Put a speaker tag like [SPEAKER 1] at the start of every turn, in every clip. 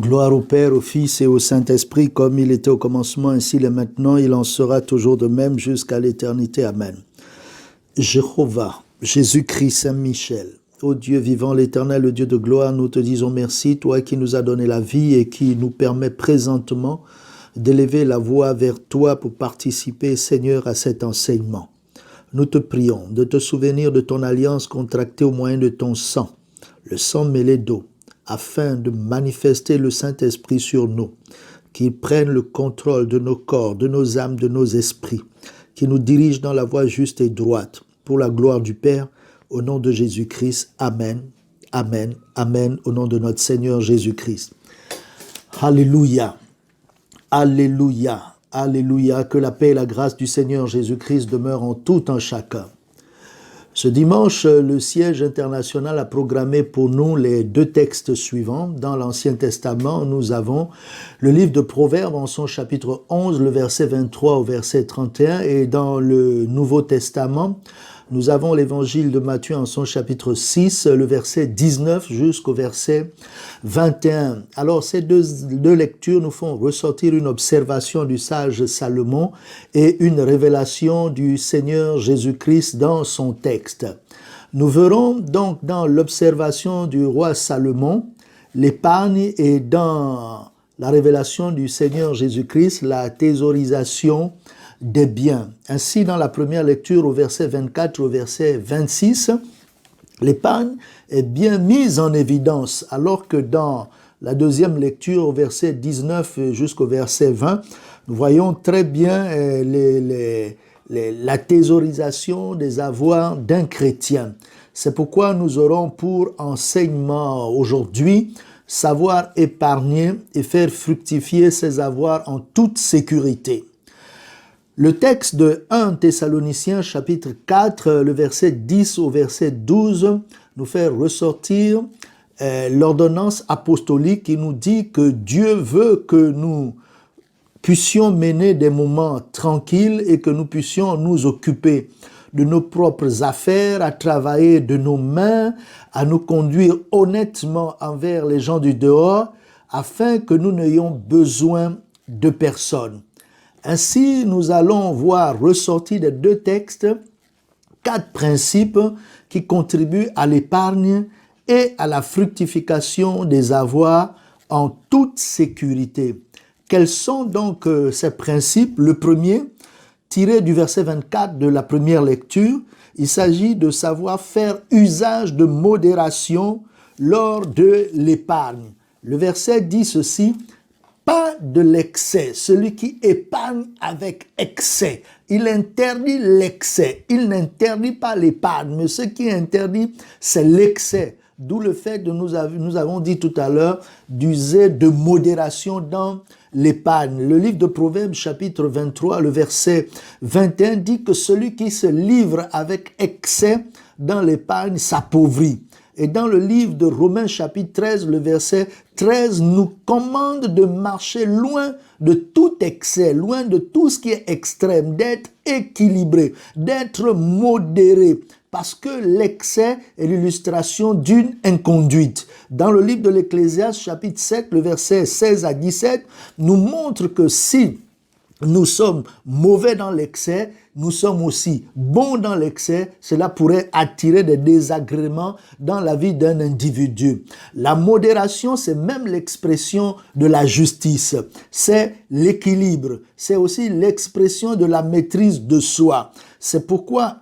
[SPEAKER 1] Gloire au Père, au Fils et au Saint-Esprit, comme il était au commencement, ainsi il est maintenant, il en sera toujours de même jusqu'à l'éternité. Amen. Jéhovah, Jésus-Christ, Saint-Michel, ô Dieu vivant, l'Éternel, le Dieu de gloire, nous te disons merci, toi qui nous as donné la vie et qui nous permet présentement d'élever la voix vers toi pour participer, Seigneur, à cet enseignement. Nous te prions de te souvenir de ton alliance contractée au moyen de ton sang, le sang mêlé d'eau, afin de manifester le Saint-Esprit sur nous, qu'il prenne le contrôle de nos corps, de nos âmes, de nos esprits, qui nous dirige dans la voie juste et droite, pour la gloire du Père, au nom de Jésus-Christ. Amen, Amen, Amen, au nom de notre Seigneur Jésus-Christ. Alléluia, Alléluia, Alléluia, que la paix et la grâce du Seigneur Jésus-Christ demeurent en tout un chacun. Ce dimanche, le siège international a programmé pour nous les deux textes suivants. Dans l'Ancien Testament, nous avons le livre de Proverbes en son chapitre 11, le verset 23 au verset 31. Et dans le Nouveau Testament, nous avons l'évangile de Matthieu en son chapitre 6, le verset 19 jusqu'au verset 21. Alors, ces deux lectures nous font ressortir une observation du sage Salomon et une révélation du Seigneur Jésus-Christ dans son texte. Nous verrons donc dans l'observation du roi Salomon l'épargne et dans la révélation du Seigneur Jésus-Christ la thésaurisation des biens. Ainsi, dans la première lecture au verset 24 au verset 26, l'épargne est bien mise en évidence, alors que dans la deuxième lecture au verset 19 jusqu'au verset 20, nous voyons très bien la thésaurisation des avoirs d'un chrétien. C'est pourquoi nous aurons pour enseignement aujourd'hui savoir épargner et faire fructifier ses avoirs en toute sécurité. Le texte de 1 Thessaloniciens chapitre 4, le verset 10 au verset 12, nous fait ressortir l'ordonnance apostolique qui nous dit que Dieu veut que nous puissions mener des moments tranquilles et que nous puissions nous occuper de nos propres affaires, à travailler de nos mains, à nous conduire honnêtement envers les gens du dehors, afin que nous n'ayons besoin de personne. Ainsi, nous allons voir ressortir des deux textes 4 principes qui contribuent à l'épargne et à la fructification des avoirs en toute sécurité. Quels sont donc ces principes? Le premier, tiré du verset 24 de la première lecture, il s'agit de savoir faire usage de modération lors de l'épargne. Le verset dit ceci: pas de l'excès. Celui qui épargne avec excès, il interdit l'excès. Il n'interdit pas l'épargne, mais ce qui est interdit, c'est l'excès. D'où le fait de nous avons dit tout à l'heure d'user de modération dans l'épargne. Le livre de Proverbes chapitre 23, le verset 21 dit que celui qui se livre avec excès dans l'épargne s'appauvrit. Et dans le livre de Romains chapitre 13, le verset 13 nous commande de marcher loin de tout excès, loin de tout ce qui est extrême, d'être équilibré, d'être modéré, parce que l'excès est l'illustration d'une inconduite. Dans le livre de l'Ecclésiaste chapitre 7, le verset 16 à 17, nous montre que si nous sommes mauvais dans l'excès, nous sommes aussi bons dans l'excès, cela pourrait attirer des désagréments dans la vie d'un individu. La modération, c'est même l'expression de la justice, c'est l'équilibre, c'est aussi l'expression de la maîtrise de soi. C'est pourquoi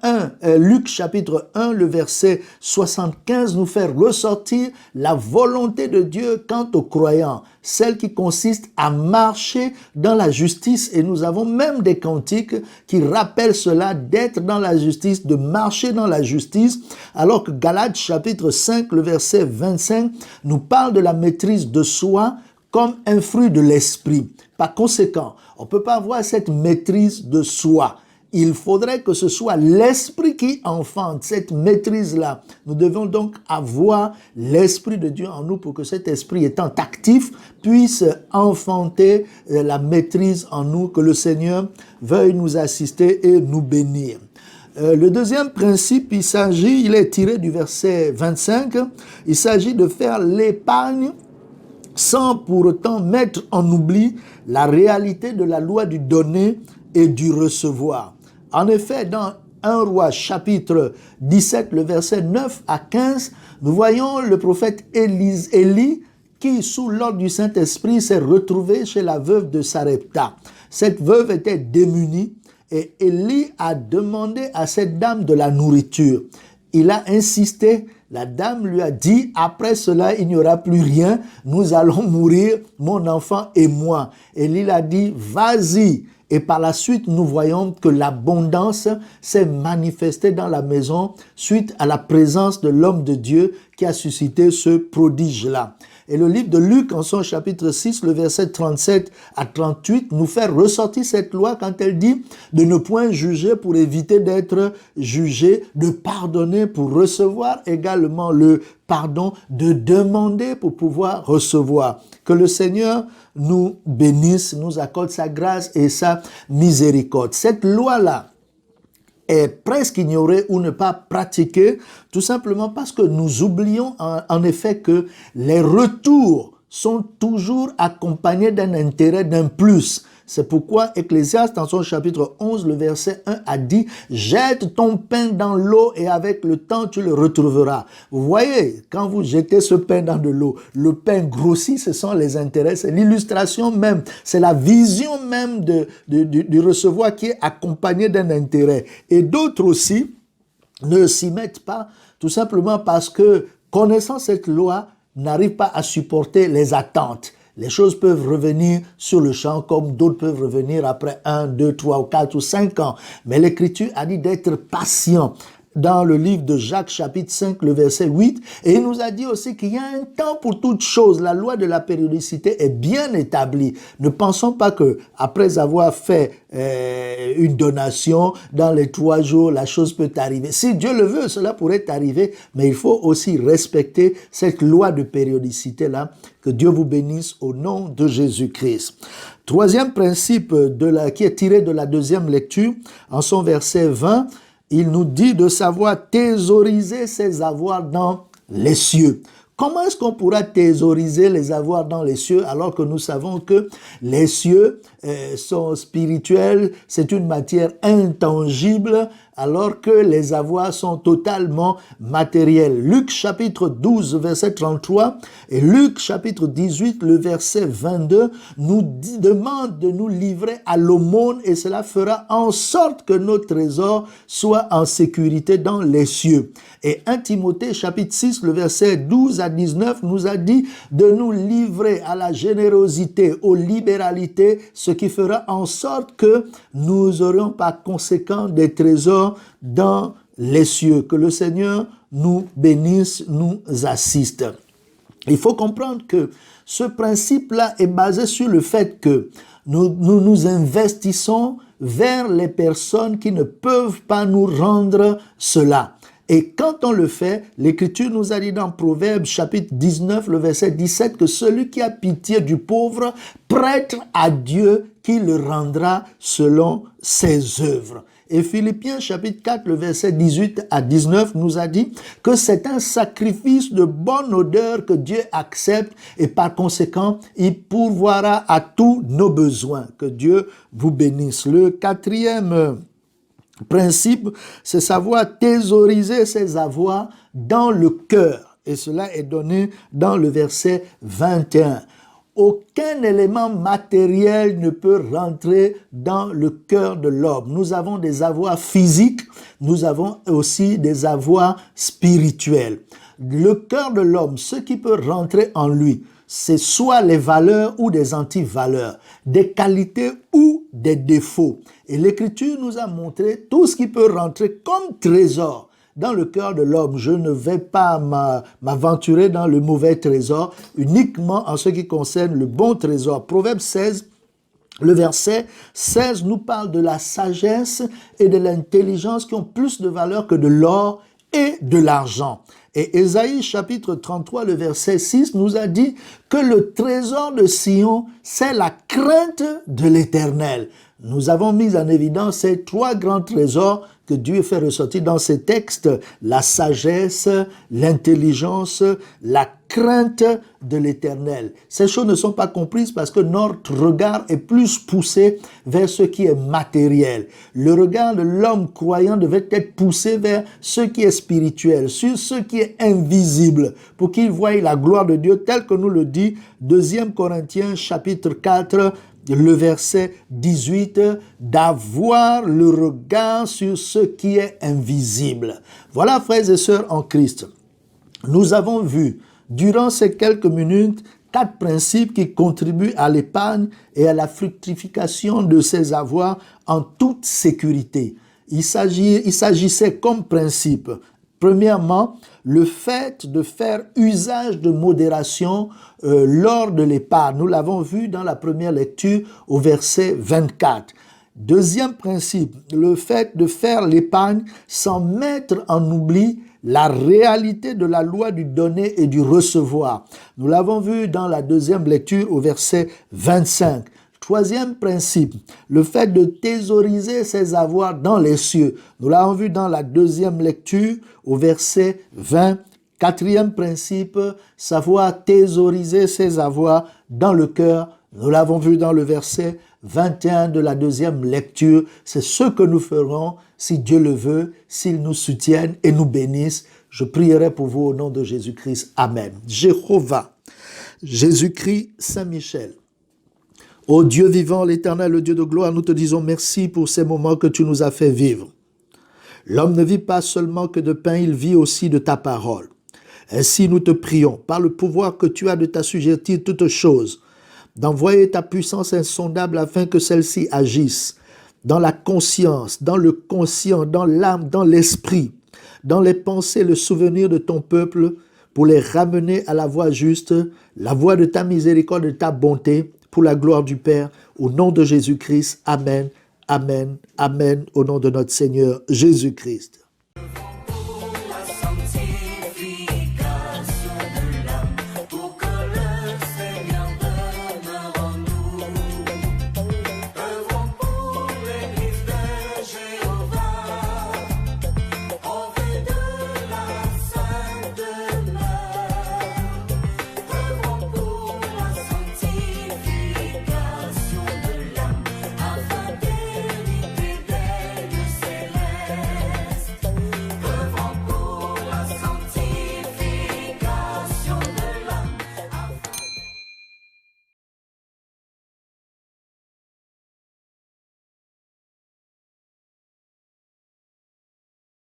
[SPEAKER 1] Luc chapitre 1, le verset 75 nous fait ressortir la volonté de Dieu quant aux croyants, celle qui consiste à marcher dans la justice. Et nous avons même des cantiques qui rappellent cela, d'être dans la justice, de marcher dans la justice, alors que Galates chapitre 5, le verset 25 nous parle de la maîtrise de soi comme un fruit de l'esprit. Par conséquent, on ne peut pas avoir cette maîtrise de soi. Il faudrait que ce soit l'Esprit qui enfante cette maîtrise-là. Nous devons donc avoir l'Esprit de Dieu en nous pour que cet Esprit étant actif puisse enfanter la maîtrise en nous, que le Seigneur veuille nous assister et nous bénir. Le deuxième principe, il est tiré du verset 25, il s'agit de faire l'épargne sans pour autant mettre en oubli la réalité de la loi du donner et du recevoir. En effet, dans 1 Roi chapitre 17, le verset 9 à 15, nous voyons le prophète Élie qui, sous l'ordre du Saint-Esprit, s'est retrouvé chez la veuve de Sarepta. Cette veuve était démunie et Élie a demandé à cette dame de la nourriture. Il a insisté, la dame lui a dit, après cela, il n'y aura plus rien, nous allons mourir, mon enfant et moi. Élie a dit, vas-y. Et par la suite, nous voyons que l'abondance s'est manifestée dans la maison suite à la présence de l'homme de Dieu qui a suscité ce prodige-là. Et le livre de Luc, en son chapitre 6, le verset 37 à 38, nous fait ressortir cette loi quand elle dit de ne point juger pour éviter d'être jugé, de pardonner pour recevoir également le pardon, de demander pour pouvoir recevoir. Que le Seigneur nous bénisse, nous accorde sa grâce et sa miséricorde. Cette loi-là est presque ignorée ou ne pas pratiquée, tout simplement parce que nous oublions en effet que les retours sont toujours accompagnés d'un intérêt, d'un plus. C'est pourquoi Ecclésiaste, dans son chapitre 11, le verset 1, a dit « Jette ton pain dans l'eau et avec le temps, tu le retrouveras. » Vous voyez, quand vous jetez ce pain dans de l'eau, le pain grossit, ce sont les intérêts, c'est l'illustration même, c'est la vision même du recevoir qui est accompagnée d'un intérêt. Et d'autres aussi ne s'y mettent pas, tout simplement parce que, connaissant cette loi, n'arrivent pas à supporter les attentes. Les choses peuvent revenir sur le champ comme d'autres peuvent revenir après 1, 2, 3 ou 4 ou 5 ans. Mais l'Écriture a dit d'être patient dans le livre de Jacques chapitre 5, le verset 8. Et il nous a dit aussi qu'il y a un temps pour toutes choses. La loi de la périodicité est bien établie. Ne pensons pas que après avoir fait une donation, dans les 3 jours, la chose peut arriver. Si Dieu le veut, cela pourrait arriver, mais il faut aussi respecter cette loi de périodicité-là. Que Dieu vous bénisse au nom de Jésus-Christ. Troisième principe qui est tiré de la deuxième lecture, en son verset 20, il nous dit de savoir thésauriser ses avoirs dans les cieux. Comment est-ce qu'on pourra thésauriser les avoirs dans les cieux alors que nous savons que les cieux sont spirituels, c'est une matière intangible, alors que les avoirs sont totalement matériels. Luc chapitre 12, verset 33 et Luc chapitre 18, le verset 22 nous demande de nous livrer à l'aumône et cela fera en sorte que nos trésors soient en sécurité dans les cieux. Et 1 Timothée chapitre 6, le verset 12 à 19 nous a dit de nous livrer à la générosité, aux libéralités, ce qui fera en sorte que nous aurions par conséquent des trésors dans les cieux. Que le Seigneur nous bénisse, nous assiste. Il faut comprendre que ce principe-là est basé sur le fait que nous investissons vers les personnes qui ne peuvent pas nous rendre cela. Et quand on le fait, l'Écriture nous a dit dans Proverbes chapitre 19, le verset 17, que celui qui a pitié du pauvre prête à Dieu qui le rendra selon ses œuvres. Et Philippiens chapitre 4, le verset 18 à 19 nous a dit que c'est un sacrifice de bonne odeur que Dieu accepte et par conséquent, il pourvoira à tous nos besoins. Que Dieu vous bénisse. Le quatrième principe, c'est savoir thésauriser ses avoirs dans le cœur. Et cela est donné dans le verset 21. Aucun élément matériel ne peut rentrer dans le cœur de l'homme. Nous avons des avoirs physiques, nous avons aussi des avoirs spirituels. Le cœur de l'homme, ce qui peut rentrer en lui, c'est soit les valeurs ou des antivaleurs, des qualités ou des défauts. Et l'Écriture nous a montré tout ce qui peut rentrer comme trésor dans le cœur de l'homme. Je ne vais pas m'aventurer dans le mauvais trésor, uniquement en ce qui concerne le bon trésor. Proverbe 16, le verset 16 nous parle de la sagesse et de l'intelligence qui ont plus de valeur que de l'or et de l'argent. Et Ésaïe chapitre 33, le verset 6 nous a dit que le trésor de Sion, c'est la crainte de l'Éternel. Nous avons mis en évidence ces trois grands trésors que Dieu fait ressortir dans ces textes, la sagesse, l'intelligence, la crainte de l'Éternel. Ces choses ne sont pas comprises parce que notre regard est plus poussé vers ce qui est matériel. Le regard de l'homme croyant devait être poussé vers ce qui est spirituel, sur ce qui est invisible, pour qu'il voie la gloire de Dieu tel que nous le dit 2 Corinthiens chapitre 4, le verset 18, d'avoir le regard sur ce qui est invisible. Voilà, frères et sœurs en Christ, nous avons vu durant ces quelques minutes 4 principes qui contribuent à l'épargne et à la fructification de ses avoirs en toute sécurité. Il s'agissait comme principe, premièrement, le fait de faire usage de modération lors de l'épargne. Nous l'avons vu dans la première lecture au verset 24. Deuxième principe, le fait de faire l'épargne sans mettre en oubli la réalité de la loi du donner et du recevoir. Nous l'avons vu dans la deuxième lecture au verset 25. Troisième principe, le fait de thésauriser ses avoirs dans les cieux. Nous l'avons vu dans la deuxième lecture au verset 20. Quatrième principe, savoir thésauriser ses avoirs dans le cœur. Nous l'avons vu dans le verset 21 de la deuxième lecture. C'est ce que nous ferons si Dieu le veut, s'il nous soutienne et nous bénisse. Je prierai pour vous au nom de Jésus-Christ. Amen. Jéhovah, Jésus-Christ, Saint-Michel. Ô Dieu vivant, l'Éternel, le Dieu de gloire, nous te disons merci pour ces moments que tu nous as fait vivre. L'homme ne vit pas seulement que de pain, il vit aussi de ta parole. Ainsi nous te prions, par le pouvoir que tu as de t'assujettir toutes choses, d'envoyer ta puissance insondable afin que celle-ci agisse dans la conscience, dans le conscient, dans l'âme, dans l'esprit, dans les pensées, le souvenir de ton peuple, pour les ramener à la voie juste, la voie de ta miséricorde, de ta bonté, pour la gloire du Père, au nom de Jésus-Christ. Amen, amen, amen, au nom de notre Seigneur Jésus-Christ.